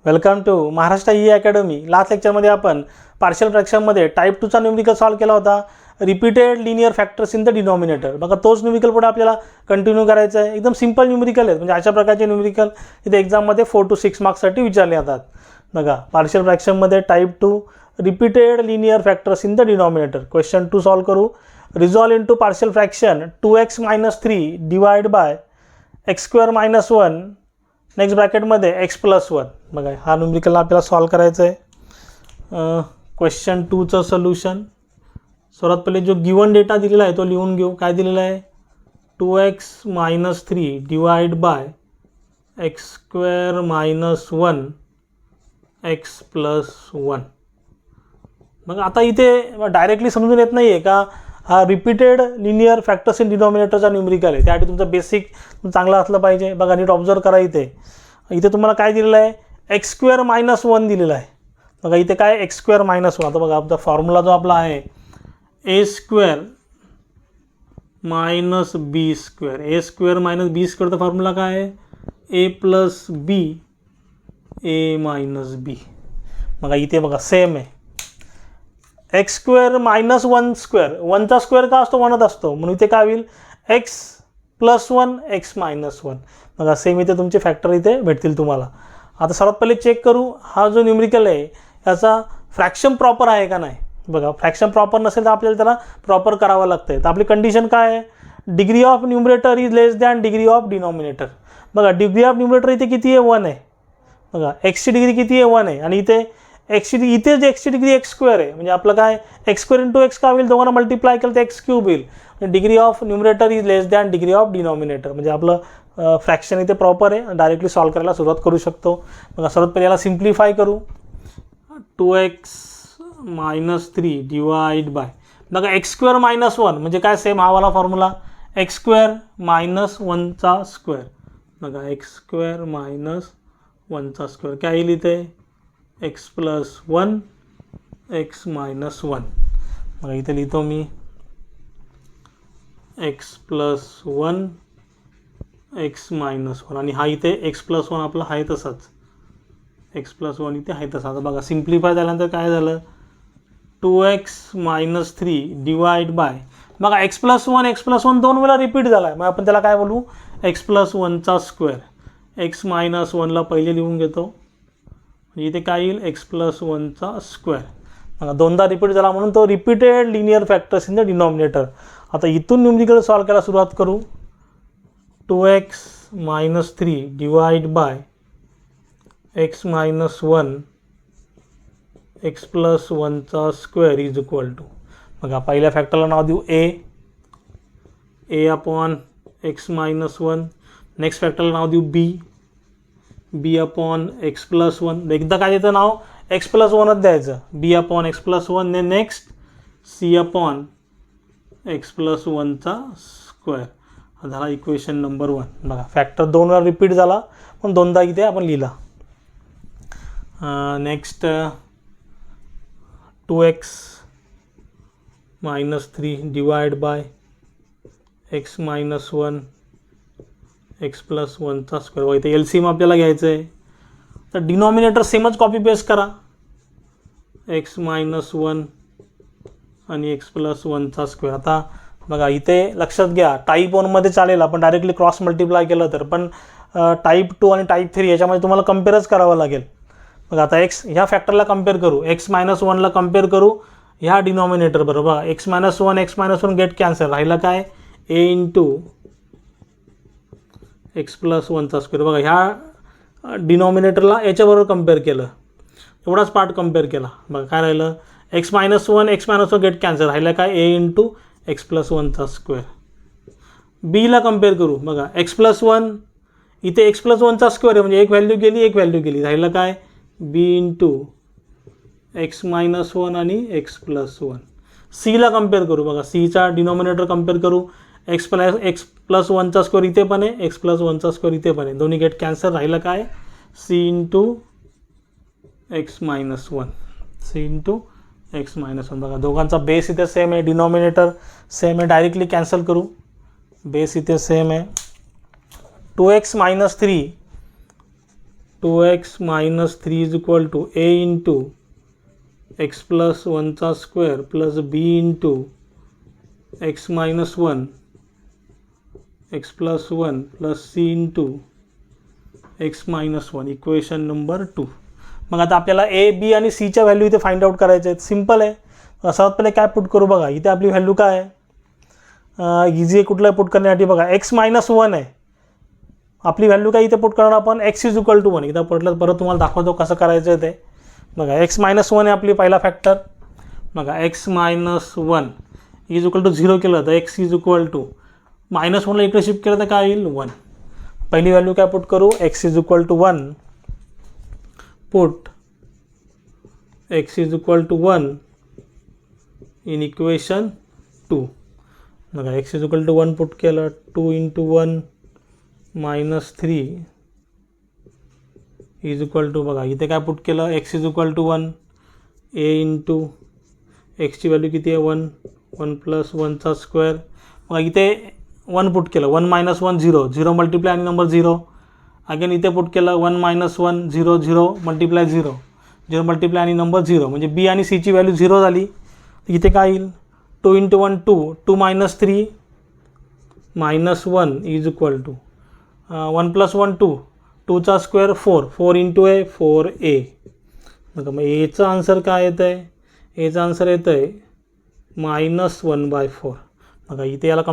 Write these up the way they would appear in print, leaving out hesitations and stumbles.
Welcome to Maharashtra e academy. Last लेक्चरमध्ये आपण partial फ्रॅक्शनमध्ये टाईप 2चा न्यूमेरिकल सॉल्व केला होता. Repeated linear factors in the denominator. बघा तोच न्यूमेरिकल पुढे आपल्याला कंटिन्यू करायचा आहे. एकदम सिंपल न्यूमेरिकल आहेत, म्हणजे अशा प्रकारचे न्यूमेरिकल इथे एक्झाममध्ये 4 to 6 मार्क्ससाठी विचारले जातात. बघा पार्शियल फ्रॅक्शनमध्ये type 2 repeated linear factors in the denominator. Question 2 solve करू. Resolve into partial fraction 2x - 3 divide by x² - 1 next ब्रॅकेटमध्ये x + 1. बघा हा न्यूमेरिकल आपल्याला सॉल्व करायचं आहे. क्वेश्चन 2चं सोल्युशन. सर्वात पहिले जो गिवन डेटा दिलेला आहे तो लिहून घेऊ. काय दिलेला आहे? 2x - 3 divide by x² - 1 x + 1. मग आता इथे डायरेक्टली समजून येत नाही आहे का हा रिपीटेड लिनियर फॅक्टर्स इन डिनॉमिनेटरचा न्यूमेरिकल आहे. त्यासाठी तुमचं बेसिक चांगलं असलं पाहिजे. बघा नीट ऑब्झर्व करा. इथे तुम्हाला काय दिलेलं आहे? x² - 1 दिलेलं आहे. बघा इथे काय x² - 1. आता बघा आपला फॉर्म्युला जो आपला आहे a² - b². a² - b² formula काय आहे? a + b a - b. बघा इथे बघा सेम आहे. x² - 1² 1चा स्क्वेअर का असतो? 1च असतो, म्हणून इथे काय होईल? x + 1 x - 1. बघा सेम इथे तुमचे फॅक्टर इथे भेटतील तुम्हाला. आता सर्वात पहिले चेक करू हा जो न्यूमेरिकल आहे याचा फ्रॅक्शन प्रॉपर आहे का नाही. बघा फ्रॅक्शन प्रॉपर नसेल तर आपल्याला त्याला प्रॉपर करावं लागतं. तर आपली कंडिशन काय आहे? Degree of numerator is less than degree of denominator. बघा डिग्री ऑफ न्यूमरेटर इथे किती आहे? 1 आहे. बघा एक्सची डिग्री किती आहे? 1 आहे. आणि इथे इथे जे एक्सची डिग्री x² आहे, म्हणजे आपलं काय x² × x का होईल? दोघांना मल्टिप्लाय केलं तर x³ होईल. Degree of numerator is less than degree of denominator. म्हणजे आपलं फ्रॅक्शन इथे प्रॉपर आहे. डायरेक्टली सॉल्व करायला सुरुवात करू शकतो. बघा सर्वात पहिले याला सिम्प्लिफाय करू. 2x - 3 डिवाइड बाय बघा x² - 1 म्हणजे काय? सेम हा वाला फॉर्म्युला x² - 1चा स्क्वेअर. बघा x² - 1चा स्क्वेअर काय येईल इथे? x + 1 x - 1. बघा इथे लिहितो मी x + 1 x - 1 आणि हा इथे x + 1 आपला आहे तसाच. x + 1 इथे आहे तसा. आता बघा सिम्प्लिफाय झाल्यानंतर काय झालं? 2x - 3 डिवाइड बाय बघा x + 1 दोन वेळा रिपीट झाला आहे. मग आपण त्याला काय बोलू? x + 1चा स्क्वेअर. x - 1ला पहिले लिहून घेतो. इथे काय येईल? x + 1चा स्क्वेअर. बघा दोनदा रिपीट झाला म्हणून तो repeated linear factors in the denominator. आता इथून न्यूमेरिकल सॉल्व करायला सुरुवात करू. 2x - 3 divide by x - 1 x + 1चा स्क्वेअर इज इक्वल टू. बघा पहिल्या फॅक्टरला नाव देऊ a अपॉन x - 1. नेक्स्ट फॅक्टरला नाव देऊ b अपॉन x + 1. एकदा काय देतं नाव? x + 1च द्यायचं. b अपॉन x + 1 ने नेक्स्ट c अपॉन x + 1चा स्क्वेअर. हा झाला इक्वेशन नंबर 1. बघा फॅक्टर दोन वेळा रिपीट झाला पण दोनदा इथे आपण लिहिला. Next 2x - 3 divide by x - 1 x + 1चा स्क्वेअर. इथे LCM आपल्याला घ्यायचं आहे. तर डिनॉमिनेटर सेमच कॉपी पेस्ट करा. x - 1 आणि x + 1चा स्क्वेअर. आता बघा इथे लक्षात घ्या टाईप 1मध्ये चालेल आपण डायरेक्टली क्रॉस मल्टिप्लाय केलं तर, पण टाईप 2 आणि टाईप 3 याच्यामध्ये तुम्हाला कम्पेअरच करावं लागेल. बघा आता ह्या फॅक्टरला कम्पेअर करू. x - 1ला कम्पेअर करू ह्या डिनॉमिनेटर बरोबर. x - 1 get cancel. राहिला काय? a × x + 1चा स्क्वेअर. बघा ह्या डिनॉमिनेटरला याच्याबरोबर कम्पेअर केलं. एवढाच पार्ट कम्पेअर केला. बघा काय राहिलं? x - 1 get cancel. राहिलं काय? a × x + 1चा स्क्वेअर. बीला कम्पेअर करू. बघा x + 1 इथे x + 1चा स्क्वेअर आहे म्हणजे एक व्हॅल्यू गेली. राहिलं काय? b × x - 1 आणि x + 1. सीला कम्पेअर करू. बघा सीचा डिनॉमिनेटर कम्पेअर करू. x + 1चा स्क्वेअर इथे पण आहे, x + 1चा स्क्वेअर इथे पण आहे. दोन्ही गेट कॅन्सल. राहिलं काय? c × x - 1. c × x - 1. बघा दोघांचा बेस इथे सेम आहे, डिनॉमिनेटर सेम आहे. डायरेक्टली कॅन्सल करू. बेस इथे सेम आहे. 2x - 3 2x minus 3 is equal to a into x plus 1चा square plus b into x minus 1 x plus 1 plus c into x minus 1 equation number 2. मग आता आपल्याला A B आणि सीच्या value इथे फाइंड आउट करायचे आहेत. सिम्पल आहे. सर्वात पहिले काय पुट करू बघा, इथे आपली व्हॅल्यू काय आहे, इझी आहे कुठलं पुट करण्यासाठी बघा, एक्स मायनस 1 आहे आपली व्हॅल्यू. काय इथे पुट करणार आपण, एक्स इज इक्वल टू 1. इथं पटलं परत तुम्हाला दाखवतो कसं करायचं आहे ते बघा. एक्स मायनस 1 आहे आपली पहिला फॅक्टर बघा. X minus 1 is equal to 0 केलं तर x is equal to minus 1ला इकडे शिफ्ट केलं तर काय येईल 1. पहिली व्हॅल्यू काय पुट करू, x is equal to 1 put x is equal to 1 in equation 2 बघा. X is equal to 1 put केलं, 2 into 1 minus 3 is equal to बघा इथे काय पुट केलं, x is equal to 1 a into एक्सची व्हॅल्यू किती आहे 1 1 प्लस 1चा स्क्वेअर बघा. इथे 1 पुट केलं, 1 मायनस 1 0 0 मल्टिप्लाय आणि नंबर 0. अगेन इथे पुट केलं 1 मायनस 1 0 0 मल्टिप्लाय 0 0 मल्टिप्लाय आणि नंबर 0 म्हणजे बी आणि सीची व्हॅल्यू 0 झाली. इथे काय येईल 2 into 1 2 2 minus 3 minus 1 is equal to 1 plus 1 2 2चा स्क्वेअर 4 4 इंटू ए 4 ए बघा. मग एचा आन्सर काय येतं आहे, एचा आन्सर येतं आहे -1/4 बघा. इथे याला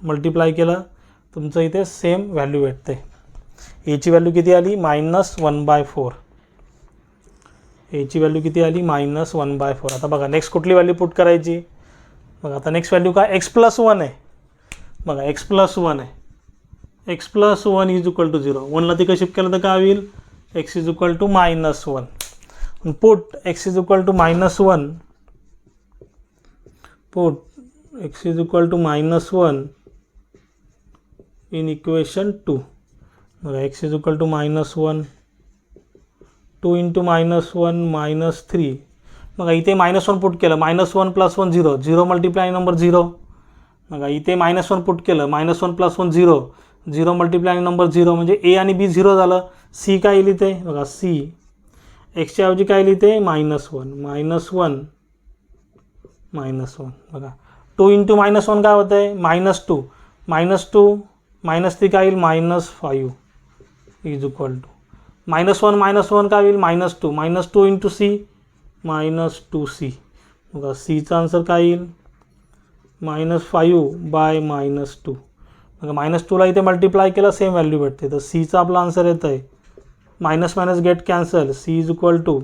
मल्टिप्लाय केलं तुमचं इथे सेम व्हॅल्यू भेटते. एची व्हॅल्यू किती आली -1/4. एची व्हॅल्यू किती आली -1/4. आता बघा नेक्स्ट कुठली व्हॅल्यू पुट करायची बघा. आता नेक्स्ट व्हॅल्यू काय, एक्स प्लस 1 आहे बघा. एक्स प्लस 1 आहे, x plus 1 is equal to 0. 1ला तिकडे शिफ्ट केलं तर काय होईल, x is equal to -1 put x is equal to -1 put x is equal to -1 in equation 2 बघा. X is equal to -1 2 into -1 minus 3 बघा. इथे -1 पुट केलं, -1 प्लस 1 0 0 मल्टिप्लाय नंबर 0 बघा. इथे -1 पुट केलं, -1 प्लस 1 0 0 मल्टिप्लाय नंबर 0 म्हणजे ए आणि बी 0 झालं. सी काय येईल इथे बघा, सी एक्सच्या ऐवजी काय येईल इथे -1 बघा. 2 इंटू -1 काय होतं आहे -2 -2 -3 काय येईल -5 इज इक्वल टू -1 काय येईल -2 इंटू सी -2c बघा. सीचा आन्सर काय येईल -5/-2 बघा. -2ला इथे मल्टिप्लाय केलं सेम व्हॅल्यू भेटते. तर सीचा आपला आन्सर येतं आहे minus minus get cancel, C is equal to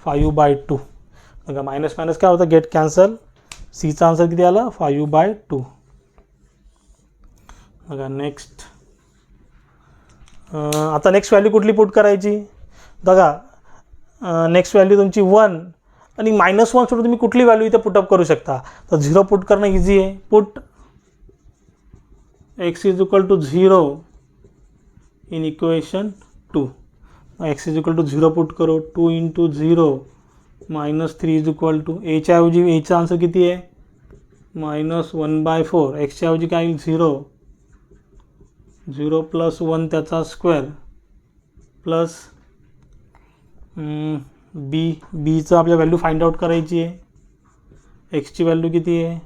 5/2 बघा. मायनस मायनस काय होतं, गेट कॅन्सल. सीचा आन्सर किती आला 5/2 बघा. नेक्स्ट आता नेक्स्ट व्हॅल्यू कुठली पुट करायची बघा. नेक्स्ट व्हॅल्यू तुमची 1 आणि -1 सोडून तुम्ही कुठली व्हॅल्यू इथे पुटअप करू शकता. तर 0 पुट करणं इझी आहे. Put x is equal to 0 in equation 2 x is equal to 0 put करो. 2 इंटू 0 -3 इज इक्वल टू एच्या ऐवजी एचा आन्सर किती आहे -1/4. एक्सच्या ऐवजी काय येईल 0 0 प्लस 1 त्याचा स्क्वेअर प्लस बीचं आपल्या व्हॅल्यू फाइंड आउट करायची आहे. एक्सची व्हॅल्यू किती आहे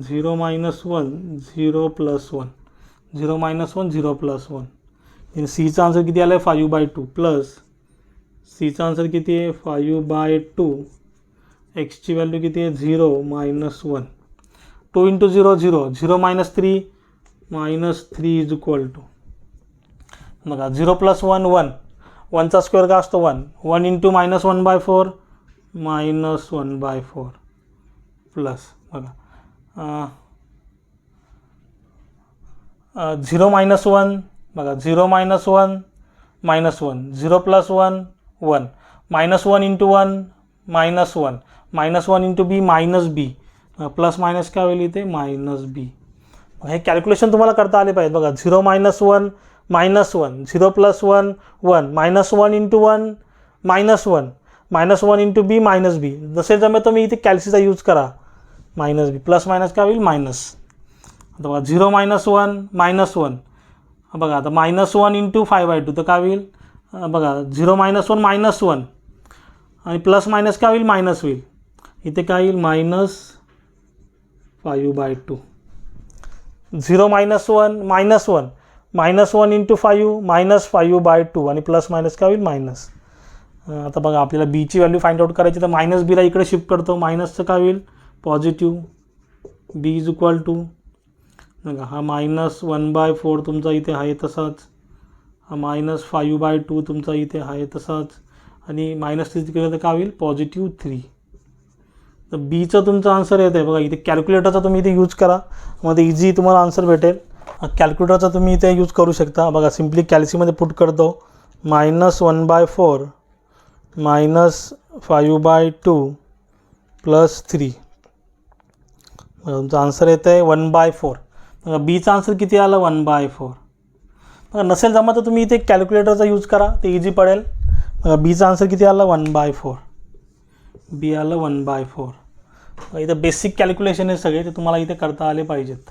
0 - 1 0 प्लस 1 0 - 1 0 प्लस 1 आणि सीचा आन्सर किती आला आहे 5/2 प्लस सीचा आन्सर किती आहे 5/2. एक्सची व्हॅल्यू किती आहे 0 - 1 2 इंटू 0 0 0 -3 -3 इज इक्वल टू बघा. 0 प्लस 1 1 1चा स्क्वेअर काय असतो 1 1 इंटू -1/4 -1/4 प्लस बघा 0 - 1 बघा. 0 - 1 -1 0 प्लस 1 1 -1 इंटू 1 -1 -1 इंटू बी -b प्लस मायनस काय होईल इथे -b. हे कॅल्क्युलेशन तुम्हाला करता आले पाहिजे बघा. 0 - 1 -1 0 प्लस 1 1 -1 इंटू 1 -1 -1 इंटू बी -b जसे जमे तुम्ही इथे कॅल्सीचा यूज करा -b प्लस मायनस काय होईल मायनस. आता बघा 0 - 1 -1 बघा. आता -1 इंटू 5/2 तर काय होईल बघा 0 -1 -1 आणि प्लस मायनस काय होईल, मायनस होईल. इथे काय येईल, -5/2. 0 -1 -1 -1 × 5 -5/2 आणि प्लस मायनस काय होईल, मायनस. आता बघा आपल्याला बीची व्हॅल्यू फाइंड आउट करायची, तर मायनस बीला इकडे शिफ्ट करतो. मायनसचं काय होईल, positive. B is equal to बघा हा -1/4 तुमचा इथे आहे तसाच, हा -5/2 तुमचा इथे आहे तसाच, आणि -3 केलं तर काय होईल, +3. तर बीचं तुमचा आन्सर येत आहे बघा. इथे कॅल्क्युलेटरचा तुम्ही इथे यूज करा, मध्ये इझी तुम्हाला आन्सर भेटेल. कॅल्क्युलेटरचा तुम्ही इथे यूज करू शकता. बघा सिम्पली कॅल्सीमध्ये पुट करतो, -1/4 -5/2 +3. तुमचा आन्सर येतं आहे 1/4. बघा बीचा आन्सर किती आला, 1/4. बघा नसेल जमा तर तुम्ही इथे कॅल्क्युलेटरचा यूज करा, ते इझी पडेल. बघा बीचा आन्सर किती आला, 1/4. बी आलं 1/4. इथं बेसिक कॅल्क्युलेशन आहे सगळे, ते तुम्हाला इथे करता आले पाहिजेत.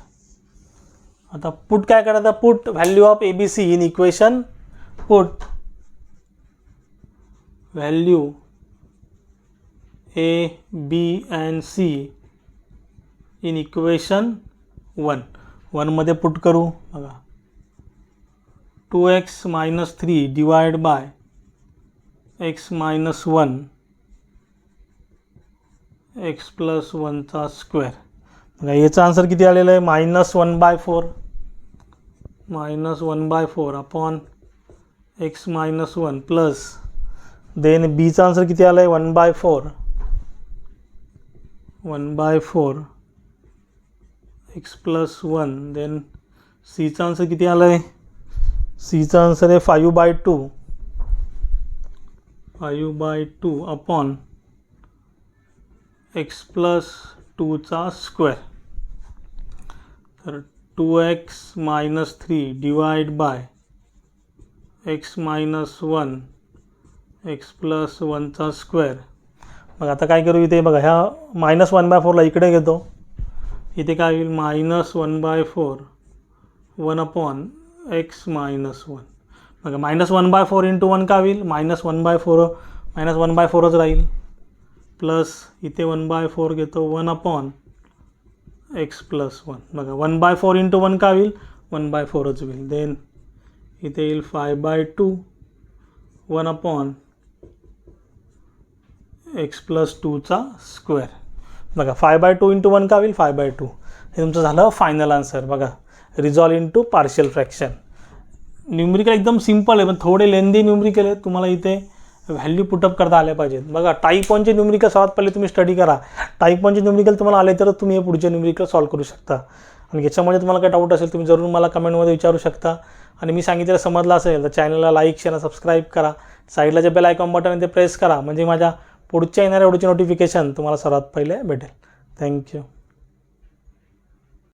आता पुट काय करायचं, put value of ABC in equation, put value A, B and C in equation 1 मध्ये पुट करू. बघा 2x - 3 divide by x - 1 x + 1² बघा याचा आन्सर किती आलेलं आहे, -1/4 -1/4 अपॉन x - 1 प्लस देन बीचा आन्सर किती आला आहे, 1/4 x + 1. देन सीचा आन्सर किती आला आहे, सीचा आन्सर आहे 5/2 अपॉन x + 2². तर 2x - 3 divide by x - 1 x + 1². मग आता काय करू, इथे बघा ह्या -1/4ला इकडे घेतो. इथे काय होईल, -1/4 1 अपॉन x - 1. बघा -1/4 × 1 काय होईल, -1/4च राहील. प्लस इथे 1/4 घेतो, 1 अपॉन x + 1. बघा 1/4 × 1 काय होईल, 1/4च होईल. देन इथे येईल 5/2 1 अपॉन x + 2². बघा 5/2 × 1 काय होईल, 5/2. हे तुमचं झालं फायनल आन्सर. बघा resolve into partial fraction. Numerical एकदम सिम्पल आहे, पण थोडे लेंदी न्यूमरिकल आहे. तुम्हाला इथे व्हॅल्यू पुटअप करता आल्या पाहिजेत. बघा टाईप 1चे न्यूमरिकल सर्वात पहिले तुम्ही स्टडी करा. टाईप 1चे न्यूमरिकल तुम्हाला आले तर तुम्ही हे पुढचे न्यूमरिकल सॉल्व्ह करू शकता. आणि याच्यामध्ये तुम्हाला काही डाऊट असेल तुम्ही जरूर मला कमेंटमध्ये विचारू शकता. आणि मी सांगितलेलं समजलं असेल तर चॅनलला लाईक शेअर सबस्क्राईब करा. साईडला जे बेल आयकॉन बटन आहे ते प्रेस करा, म्हणजे माझ्या पुढच्या येणाऱ्या व्हिडिओची नोटिफिकेशन तुम्हाला सर्वात पहिले भेटेल. थँक्यू.